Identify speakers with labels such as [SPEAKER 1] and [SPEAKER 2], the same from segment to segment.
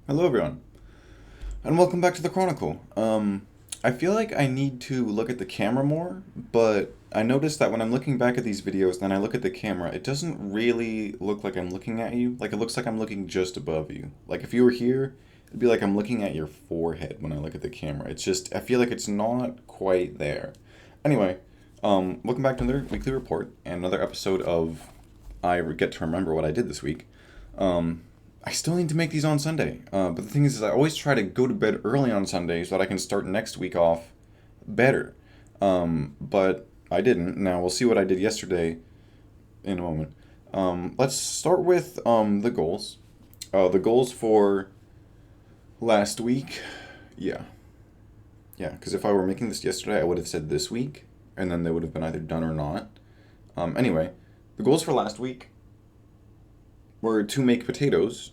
[SPEAKER 1] Hello, everyone, and welcome back to the Chronicle. I feel like I need to look at the camera more, but I noticed that when I'm looking back at these videos, then I look at the camera, it doesn't really look like I'm looking at you. Like, it looks like I'm looking just above you. Like, if you were here, it'd be like I'm looking at your forehead when I look at the camera. It's just, I feel like it's not quite there. Anyway, welcome back to another weekly report and another episode of I Get to Remember What I Did This Week. Um, I still need to make these on Sunday. But the thing is I always try to go to bed early on Sunday so that I can start next week off better. But I didn't. Now we'll see what I did yesterday in a moment. Let's start with the goals. The goals for last week. Yeah. Yeah, because if I were making this yesterday, I would have said this week, and then they would have been either done or not. Anyway, the goals for last week were to make potatoes.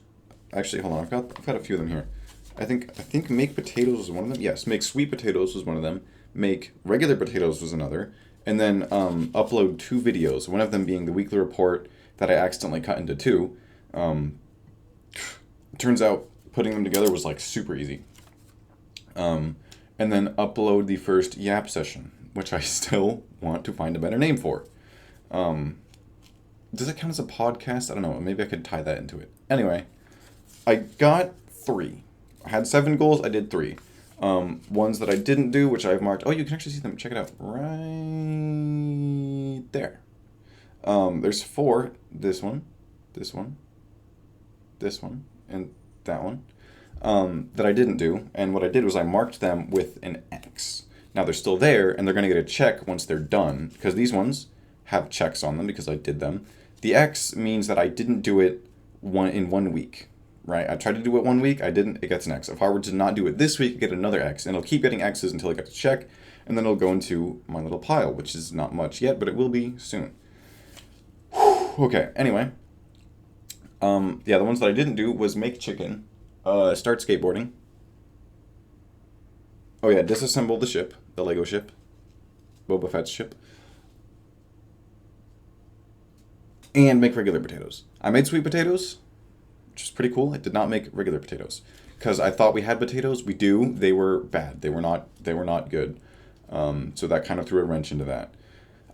[SPEAKER 1] Actually, hold on. I've got a few of them here. I think make potatoes was one of them. Yes, make sweet potatoes was one of them. Make regular potatoes was another. And then upload two videos. One of them being the weekly report that I accidentally cut into two. Um, Turns out putting them together was like super easy. Um, and then upload the first Yap session, which I still want to find a better name for. Um, does it count as a podcast? I don't know. Maybe I could tie that into it. Anyway, I got three. I had seven goals. I did three. Ones that I didn't do, which I've marked. Oh, you can actually see them. Check it out. Right there. There's four. This one, this one, this one, and that one. That I didn't do. And what I did was I marked them with an X. Now they're still there, and they're going to get a check once they're done, because these ones have checks on them because I did them. The X means that I didn't do it in 1 week, right? I tried to do it 1 week, I didn't, it gets an X. If I were to not do it this week, I get another X, and it'll keep getting X's until I get to check, and then it'll go into my little pile, which is not much yet, but it will be soon. Okay, anyway. Yeah, the ones that I didn't do was make chicken, start skateboarding. Oh yeah, disassemble the ship, the Lego ship, Boba Fett's ship, and make regular potatoes. I made sweet potatoes, which is pretty cool. I did not make regular potatoes because I thought we had potatoes. We do. They were bad. They were not. They were not good. So that kind of threw a wrench into that.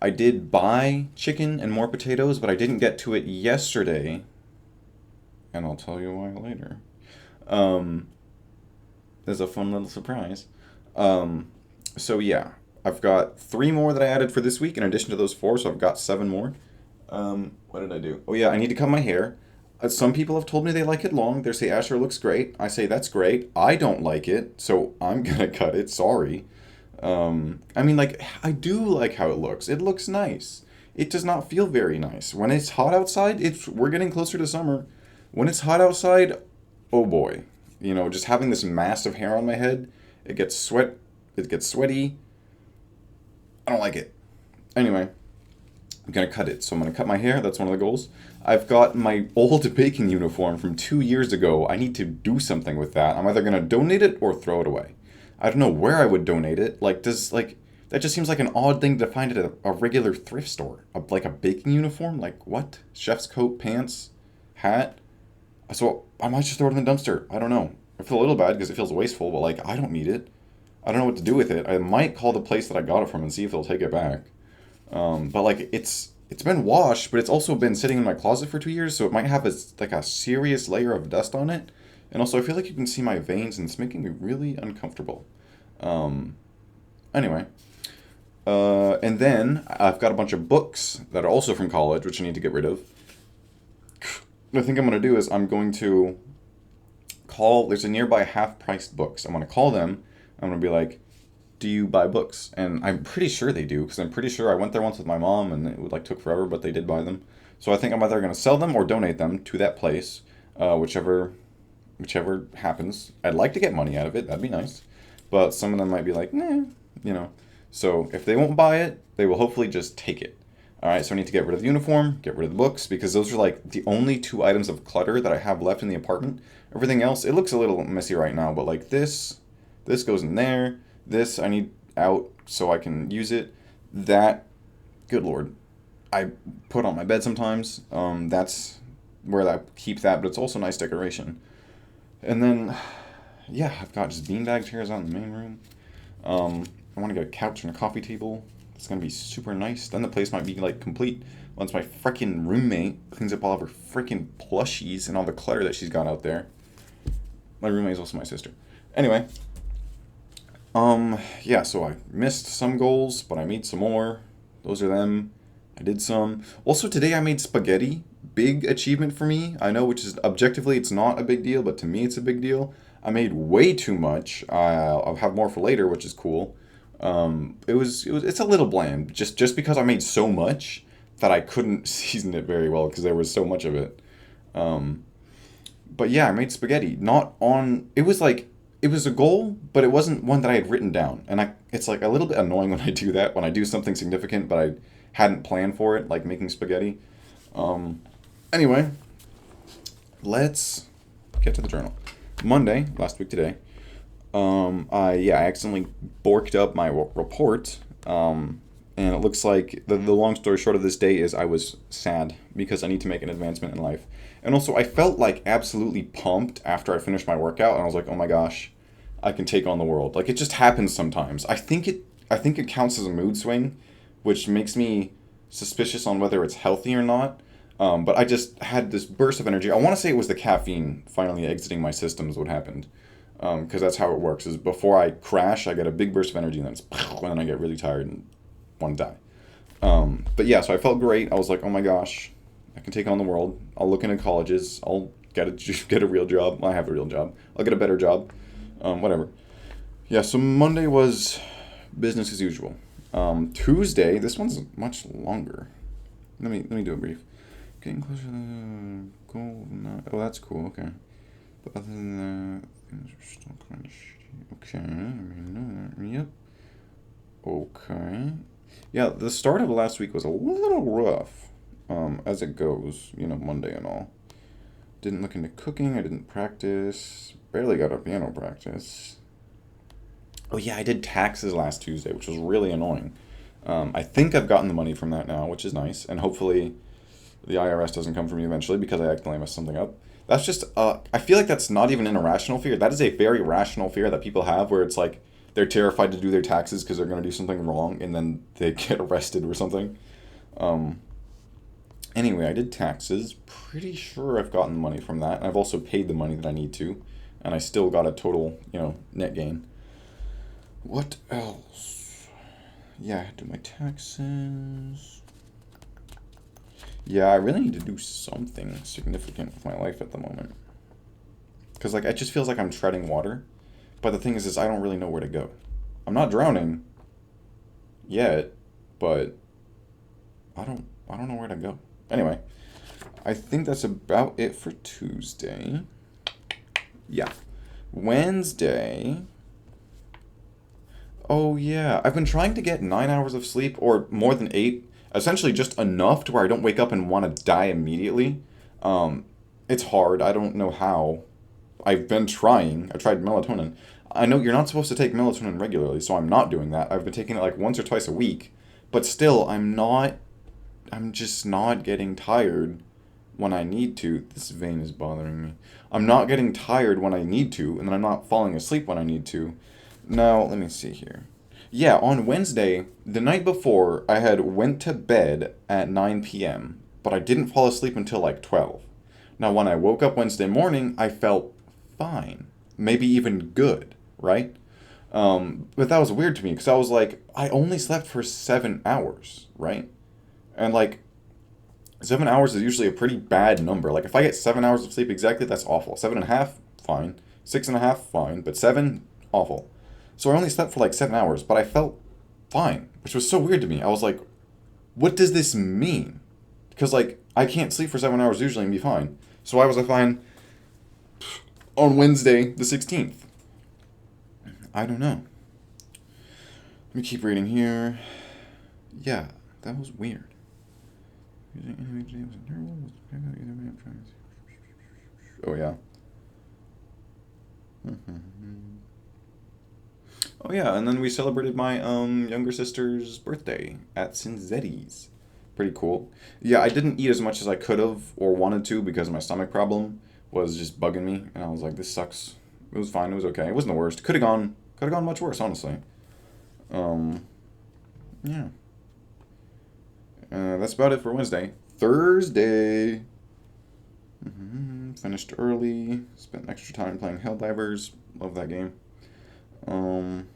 [SPEAKER 1] I did buy chicken and more potatoes, but I didn't get to it yesterday, and I'll tell you why later. Um, there's a fun little surprise. Um, so yeah, I've got three more that I added for this week in addition to those four, so I've got seven more. What did I do? Oh yeah, I need to cut my hair. Some people have told me they like it long. They say Asher looks great. I say that's great. I don't like it, so I'm gonna cut it. Sorry. I mean, like I do like how it looks. It looks nice. It does not feel very nice when it's hot outside. It's we're getting closer to summer. When it's hot outside, oh boy, just having this mass of hair on my head, it gets sweat. It gets sweaty. I don't like it. Anyway, I'm gonna cut it. So I'm gonna cut my hair. That's one of the goals. I've got my old baking uniform from 2 years ago. I need to do something with that. I'm either gonna donate it or throw it away. I don't know where I would donate it. That just seems like an odd thing to find at a regular thrift store. Like a baking uniform? Like what? Chef's coat, pants, hat. So I might just throw it in the dumpster. I don't know. I feel a little bad because it feels wasteful, but like I don't need it. I don't know what to do with it. I might call the place that I got it from and see if they'll take it back. But like it's been washed, but it's also been sitting in my closet for 2 years, so it might have a serious layer of dust on it. And also, I feel like you can see my veins, and it's making me really uncomfortable. Um, anyway, and then I've got a bunch of books that are also from college, which I need to get rid of. What I think I'm gonna do is I'm going to call. There's a nearby half-priced books. I'm gonna call them. I'm gonna be like, do you buy books? And I'm pretty sure they do because I'm pretty sure I went there once with my mom and it would like took forever, but they did buy them. So I think I'm either going to sell them or donate them to that place, whichever happens. I'd like to get money out of it. That'd be nice. But some of them might be like, nah, you know. So if they won't buy it, they will hopefully just take it. All right, so I need to get rid of the uniform, get rid of the books, because those are like the only two items of clutter that I have left in the apartment. Everything else, it looks a little messy right now, but like this goes in there. This I need out so I can use it. That, good lord, I put on my bed sometimes. That's where I keep that, but it's also nice decoration. And then, yeah, I've got just beanbag chairs out in the main room. I want to get a couch and a coffee table. It's gonna be super nice. Then the place might be like complete once my freaking roommate cleans up all of her freaking plushies and all the clutter that she's got out there. My roommate is also my sister. Anyway, yeah, so I missed some goals, but I made some more. Those are them. I did some. Also today I made spaghetti. Big achievement for me. I know, which is objectively it's not a big deal, but to me it's a big deal. I made way too much. I'll have more for later, which is cool. It's a little bland, just because I made so much that I couldn't season it very well because there was so much of it. Um, but yeah, I made spaghetti. Not on. It was like it was a goal, but it wasn't one that I had written down. And it's like a little bit annoying when I do that, when I do something significant, but I hadn't planned for it, like making spaghetti. Um, anyway, let's get to the journal. Monday, last week today, I accidentally borked up my report. And it looks like the long story short of this day is I was sad because I need to make an advancement in life. And also, I felt like absolutely pumped after I finished my workout, and I was like, "Oh my gosh, I can take on the world." Like it just happens sometimes. I think it counts as a mood swing, which makes me suspicious on whether it's healthy or not. But I just had this burst of energy. I want to say it was the caffeine finally exiting my system is what happened. Because that's how it works. Is before I crash, I get a big burst of energy, and then I get really tired and want to die. But yeah, so I felt great. I was like, oh my gosh, I can take on the world. I'll look into colleges. I'll get a real job. Well, I have a real job. I'll get a better job. Whatever. Yeah, so Monday was business as usual. Tuesday, this one's much longer. Let me do a brief. Getting closer to the goal. Oh, that's cool. Okay. But other than that, things are still kind of shitty. Okay, I know that. Yep. Okay. Yeah, the start of last week was a little rough, as it goes, Monday and all. Didn't look into cooking, I didn't practice, barely got a piano practice. Oh, yeah, I did taxes last Tuesday, which was really annoying. I think I've gotten the money from that now, which is nice, and hopefully the IRS doesn't come for me eventually because I accidentally messed something up. That's just, I feel like that's not even an irrational fear. That is a very rational fear that people have where it's like they're terrified to do their taxes because they're going to do something wrong and then they get arrested or something. Um, anyway, I did taxes. Pretty sure I've gotten money from that. And I've also paid the money that I need to. And I still got a total, net gain. What else? Yeah, I do my taxes. Yeah, I really need to do something significant with my life at the moment. Because, like, it just feels like I'm treading water. But the thing is I don't really know where to go. I'm not drowning yet, but I don't know where to go. Anyway, I think that's about it for Tuesday. Yeah. Wednesday. Oh yeah, I've been trying to get 9 hours of sleep or more than eight. Essentially, just enough to where I don't wake up and want to die immediately. Um, it's hard. I don't know how. I've been trying. I tried melatonin. I know you're not supposed to take melatonin regularly, so I'm not doing that. I've been taking it like once or twice a week, but still, I'm just not getting tired when I need to. This vein is bothering me. I'm not getting tired when I need to, and then I'm not falling asleep when I need to. Now, let me see here. Yeah, on Wednesday, the night before, I had went to bed at 9 p.m., but I didn't fall asleep until like 12. Now, when I woke up Wednesday morning, I felt fine. Maybe even good, right? But that was weird to me because I was like, I only slept for 7 hours, right? And like, 7 hours is usually a pretty bad number. Like, if I get 7 hours of sleep exactly, that's awful. 7.5, fine. 6.5, fine. But seven, awful. So I only slept for like 7 hours, but I felt fine, which was so weird to me. I was like, what does this mean? Because, like, I can't sleep for 7 hours usually and be fine. So why was I fine on Wednesday, the 16th? I don't know. Let me keep reading here. Yeah, that was weird. Oh, yeah. Oh, yeah, and then we celebrated my younger sister's birthday at Cinzetti's. Pretty cool. Yeah, I didn't eat as much as I could have or wanted to because of my stomach problem, was just bugging me, and I was like, this sucks. It was fine. It was okay. It wasn't the worst. Could have gone much worse, honestly. Um, yeah. That's about it for Wednesday. Thursday. Finished early. Spent extra time playing Helldivers. Love that game. Um,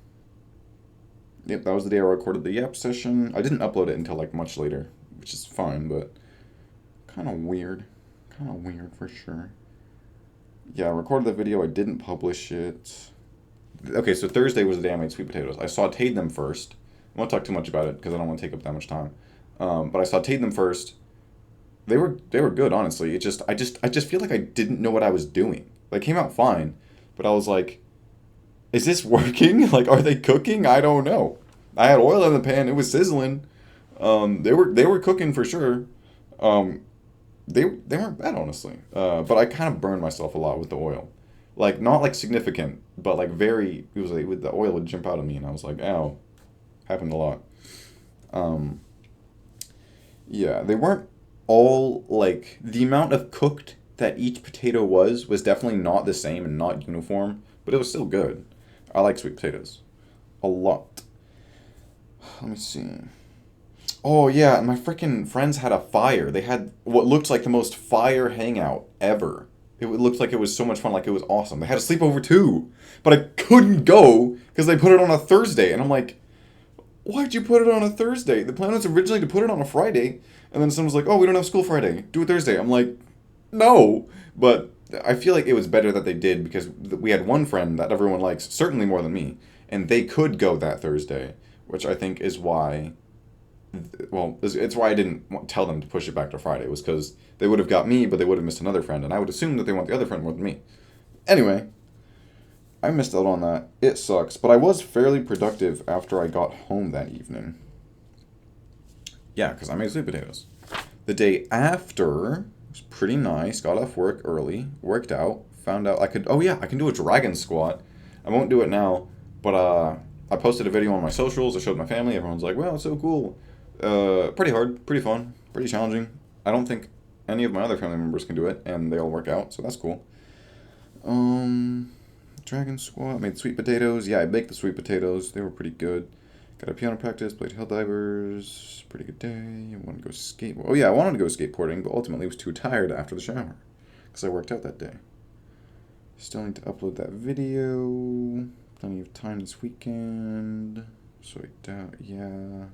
[SPEAKER 1] yep, that was the day I recorded the Yap session. I didn't upload it until like much later, which is fine, but kind of weird. Kind of weird for sure. Yeah, I recorded the video. I didn't publish it. Okay, so Thursday was the day I made sweet potatoes. I sauteed them first. I won't talk too much about it because I don't want to take up that much time. But I sauteed them first. They were good, honestly. I just feel like I didn't know what I was doing. They came out fine, but I was like, is this working? Like, are they cooking? I don't know. I had oil in the pan. It was sizzling. They were cooking for sure. Um, they weren't bad, honestly. But I kind of burned myself a lot with the oil. Like, not like significant, but like very. It was like with the oil would jump out of me, and I was like, ow, happened a lot. Um, yeah, they weren't all like the amount of cooked that each potato was definitely not the same and not uniform, but it was still good. I like sweet potatoes a lot. Let me see. Oh yeah, my freaking friends had a fire. They had what looked like the most fire hangout ever. It looked like it was so much fun, like it was awesome. They had a sleepover too, but I couldn't go because they put it on a Thursday, and I'm like, why'd you put it on a Thursday? The plan was originally to put it on a Friday, and then someone was like, oh, we don't have school Friday. Do it Thursday. I'm like, no. But I feel like it was better that they did because we had one friend that everyone likes, certainly more than me, and they could go that Thursday, which I think is why. Well, it's why I didn't tell them to push it back to Friday. It was because they would have got me, but they would have missed another friend, and I would assume that they want the other friend more than me. Anyway, I missed out on that. It sucks, but I was fairly productive after I got home that evening. Yeah, because I made sweet potatoes. The day after was pretty nice. Got off work early, worked out, found out I could. Oh yeah, I can do a dragon squat. I won't do it now, but I posted a video on my socials. I showed my family. Everyone's like, "Wow, it's so cool." Pretty hard, pretty fun, pretty challenging. I don't think any of my other family members can do it, and they all work out, so that's cool. Um, Dragon squat. Made sweet potatoes. Yeah, I baked the sweet potatoes. They were pretty good. Got a piano practice. Played Helldivers. Pretty good day. I wanted to go skate. Oh yeah, I wanted to go skateboarding, but ultimately was too tired after the shower because I worked out that day. Still need to upload that video. Plenty of time this weekend. So I doubt. Yeah.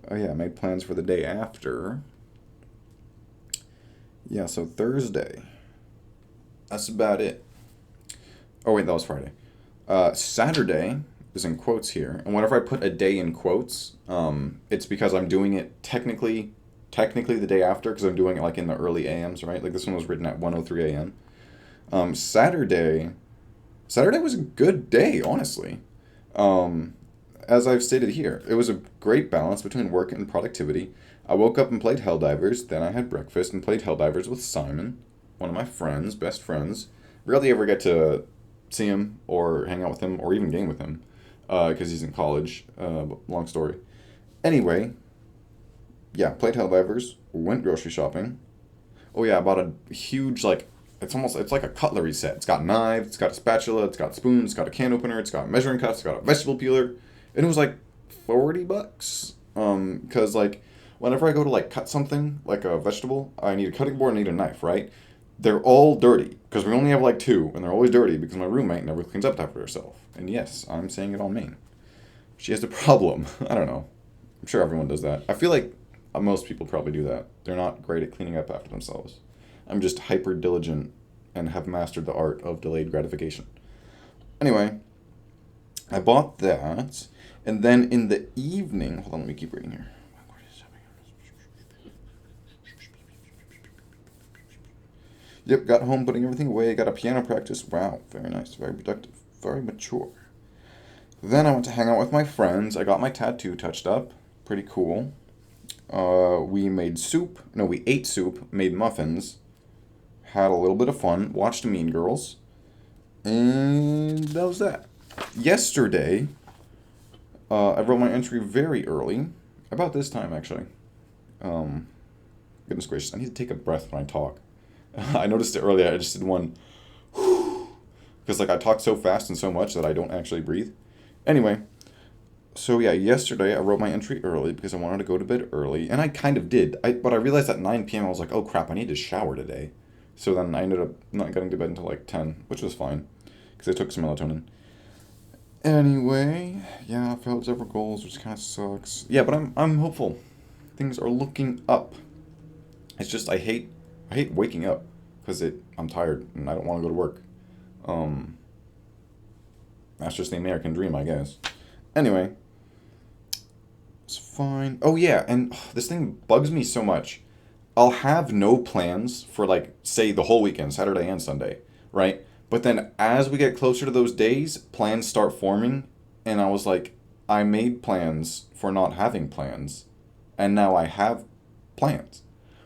[SPEAKER 1] Oh yeah, I made plans for the day after. Yeah, so Thursday. That's about it. Oh wait, that was Friday. Saturday is in quotes here, and whenever I put a day in quotes, it's because I'm doing it technically the day after, because I'm doing it like in the early AMs, right? Like this one was written at 1:03 a.m. Saturday was a good day, honestly. Um, as I've stated here, it was a great balance between work and productivity. I woke up and played Helldivers, then I had breakfast and played Helldivers with Simon, one of my friends, best friends. Rarely ever get to see him or hang out with him or even game with him because he's in college. Long story. Anyway, yeah, played Helldivers, went grocery shopping. Oh yeah, I bought a huge like it's like a cutlery set. It's got knives, it's got a spatula, it's got spoons, it's got a can opener, it's got measuring cups, it's got a vegetable peeler, and it was like $40. Because like whenever I go to like cut something like a vegetable, I need a cutting board, I need a knife, right? They're all dirty because we only have like two, and they're always dirty because my roommate never cleans up after herself. And yes, I'm saying it on me. She has a problem. I don't know. I'm sure everyone does that. I feel like most people probably do that. They're not great at cleaning up after themselves. I'm just hyper diligent and have mastered the art of delayed gratification. Anyway, I bought that, and then in the evening, hold on, let me keep reading here. Yep, got home, putting everything away, got a piano practice. Wow, very nice, very productive, very mature. Then I went to hang out with my friends. I got my tattoo touched up. Pretty cool. We made soup. No, we ate soup, made muffins, had a little bit of fun, watched Mean Girls, and that was that. Yesterday, I wrote my entry very early, about this time actually. Um, Goodness gracious, I need to take a breath when I talk. I noticed it earlier. I just did one because like I talk so fast and so much that I don't actually breathe. Anyway, so yeah, yesterday I wrote my entry early because I wanted to go to bed early, and I kind of did. But I realized at 9 p.m. I was like, oh crap, I need to shower today. So then I ended up not getting to bed until like 10, which was fine because I took some melatonin. Anyway, yeah, I failed several goals, which kind of sucks. Yeah, but I'm hopeful. Things are looking up. It's just I hate waking up because I'm tired and I don't want to go to work. Um, that's just the American dream, I guess. Anyway, it's fine. Oh yeah, and this thing bugs me so much. I'll have no plans for like say the whole weekend, Saturday and Sunday, right? But then as we get closer to those days, plans start forming, and I was like, I made plans for not having plans, and now I have plans.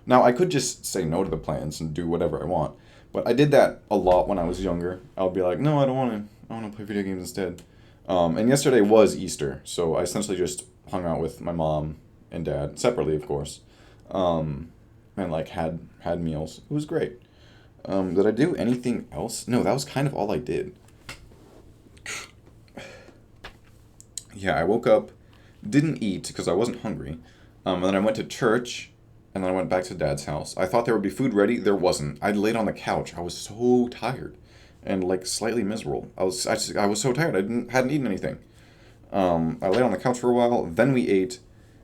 [SPEAKER 1] Now I could just say no to the plans and do whatever I want, but I did that a lot when I was younger. I'll be like, no, I don't want to. I want to play video games instead. And yesterday was Easter, so I essentially just hung out with my mom and dad separately, of course, and like had meals. It was great. Did I do anything else? No, that was kind of all I did. Yeah, I woke up, didn't eat because I wasn't hungry. And then I went to church, and then I went back to Dad's house. I thought there would be food ready. There wasn't. I laid on the couch. I was so tired, and like slightly miserable. I was so tired. Hadn't eaten anything. I laid on the couch for a while. Then we ate.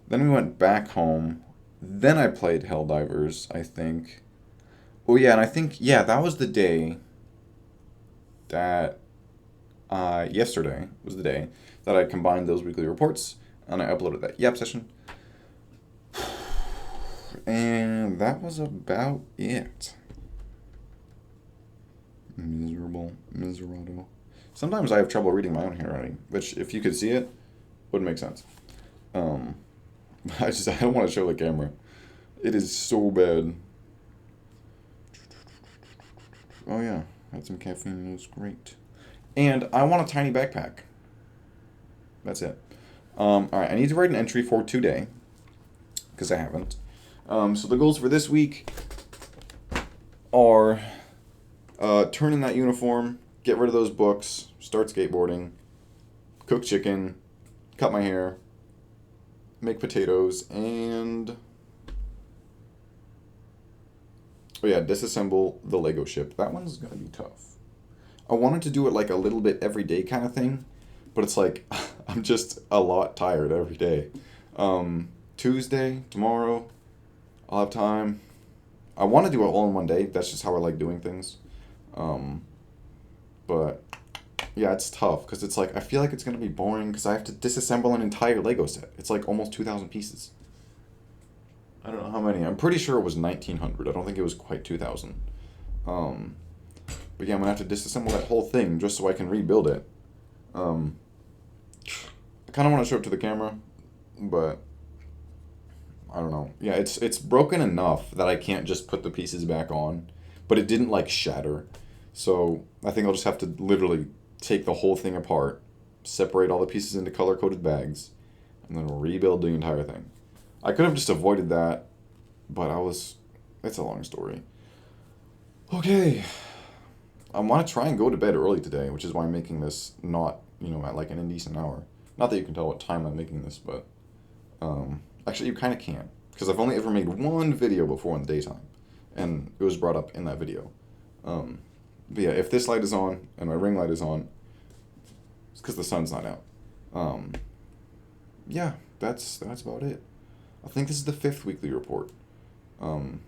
[SPEAKER 1] Then we went back home. Then I played Helldivers, I think. Oh yeah, and I think yeah that was the day that yesterday was the day that I combined those weekly reports and I uploaded that Yap session. And that was about it. Miserable. Miserado. Sometimes I have trouble reading my own handwriting, which, if you could see it, would make sense. Um, I don't want to show the camera. It is so bad. Oh yeah, had some caffeine. It was great. And I want a tiny backpack. That's it. All right, I need to write an entry for today because I haven't. So the goals for this week are turn in that uniform, get rid of those books, start skateboarding, cook chicken, cut my hair, make potatoes, and oh yeah, disassemble the Lego ship. That one's gonna be tough. I wanted to do it like a little bit every day kind of thing, but it's like I'm just a lot tired every day. Tuesday, tomorrow, I'll have time. I want to do it all in one day. That's just how I like doing things. Um, but yeah, it's tough because it's like I feel like it's gonna be boring because I have to disassemble an entire Lego set. It's like almost 2,000 pieces. I don't know how many. I'm pretty sure it was 1,900. I don't think it was quite 2,000. Um, but yeah, I'm gonna have to disassemble that whole thing just so I can rebuild it. Um, I kind of want to show it to the camera, but I don't know. Yeah, it's broken enough that I can't just put the pieces back on, but it didn't like shatter. So I think I'll just have to literally take the whole thing apart, separate all the pieces into color coded bags, and then rebuild the entire thing. I could have just avoided that, but it's a long story. Okay. I want to try and go to bed early today, which is why I'm making this not, at like an indecent hour. Not that you can tell what time I'm making this, but actually you kind of can. Because I've only ever made one video before in the daytime, and it was brought up in that video. Um, but yeah, if this light is on and my ring light is on, it's because the sun's not out. Um, yeah, that's about it. I think this is the 5th weekly report. Um,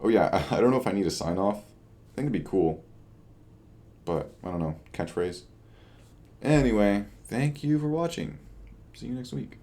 [SPEAKER 1] oh yeah, I don't know if I need a sign off. I think it'd be cool. But, I don't know, catchphrase. Anyway, thank you for watching. See you next week.